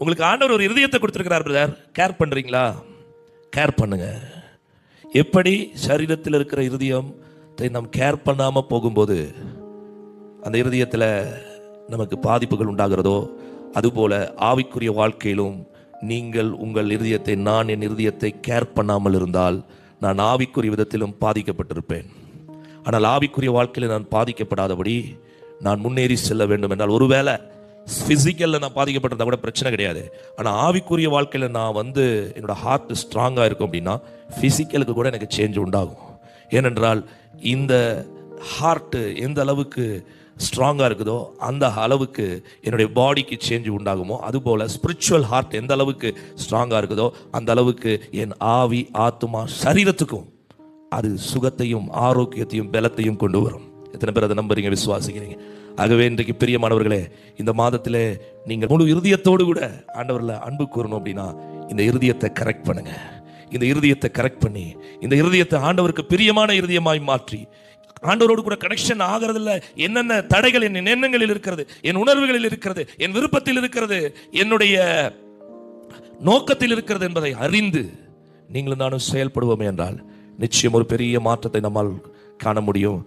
உங்களுக்கு ஆண்டவர் ஒரு இருதயத்தை கொடுத்திருக்கிறார் பிரதர், கேர் பண்றீங்களா? கேர் பண்ணுங்க. எப்படி சரீரத்தில் இருக்கிற இருதயத்தை நாம் கேர் பண்ணாம போகும்போது அந்த இருதயத்தில் நமக்கு பாதிப்புகள் உண்டாகிறதோ, அதுபோல ஆவிக்குரிய வாழ்க்கையிலும் நீங்கள் உங்கள் இருதயத்தை, நான் என் இருதயத்தை கேர் பண்ணாமல் இருந்தால் நான் ஆவிக்குரிய விதத்திலும் பாதிக்கப்பட்டிருப்பேன். ஆனால் ஆவிக்குரிய வாழ்க்கையில் நான் பாதிக்கப்படாதபடி நான் முன்னேறி செல்ல வேண்டும் என்றால், ஒருவேளை ஃபிசிக்கலில் நான் பாதிக்கப்பட்டிருந்தா கூட பிரச்சனை கிடையாது. ஆனால் ஆவிக்குரிய வாழ்க்கையில் நான் என்னோட ஹார்ட் ஸ்ட்ராங்காக இருக்கும் அப்படின்னா ஃபிசிக்கலுக்கு கூட எனக்கு சேஞ்ச் உண்டாகும். ஏனென்றால் இந்த ஹார்ட்டு எந்த அளவுக்கு ஸ்ட்ராங்காக இருக்குதோ அந்த அளவுக்கு என்னுடைய பாடிக்கு சேஞ்ச் உண்டாகுமோ, அதுபோல் ஸ்பிரிச்சுவல் ஹார்ட் எந்த அளவுக்கு ஸ்ட்ராங்காக இருக்குதோ அந்த அளவுக்கு என் ஆவி, ஆத்துமா, சரீரத்துக்கும் அது சுகத்தையும் ஆரோக்கியத்தையும் பலத்தையும் கொண்டு வரும். எத்தனை பேர் அதை நம்புறீங்க, விசுவாசிக்கிறீங்க? ஆகவே இன்றைக்கு பிரியமானவர்களே, இந்த மாதத்திலே நீங்கள் முழு இருதயத்தோடு கூட ஆண்டவரில் அன்பு கூறணும் அப்படின்னா இந்த இருதயத்தை கரெக்ட் பண்ணுங்க. இந்த இருதயத்தை கரெக்ட் பண்ணி இந்த இருதயத்தை ஆண்டவருக்கு பிரியமான இருதயமாய் மாற்றி, ஆண்டவரோடு கூட கனெக்ஷன் ஆகிறதுல என்னென்ன தடைகள் என் எண்ணங்களில் இருக்கிறது, என் உணர்வுகளில் இருக்கிறது, என் விருப்பத்தில் இருக்கிறது, என்னுடைய நோக்கத்தில் இருக்கிறது என்பதை அறிந்து நீங்களும் நானும் செயல்படுவோமே என்றால் நிச்சயம் ஒரு பெரிய மாற்றத்தை நம்மால் காண முடியும்.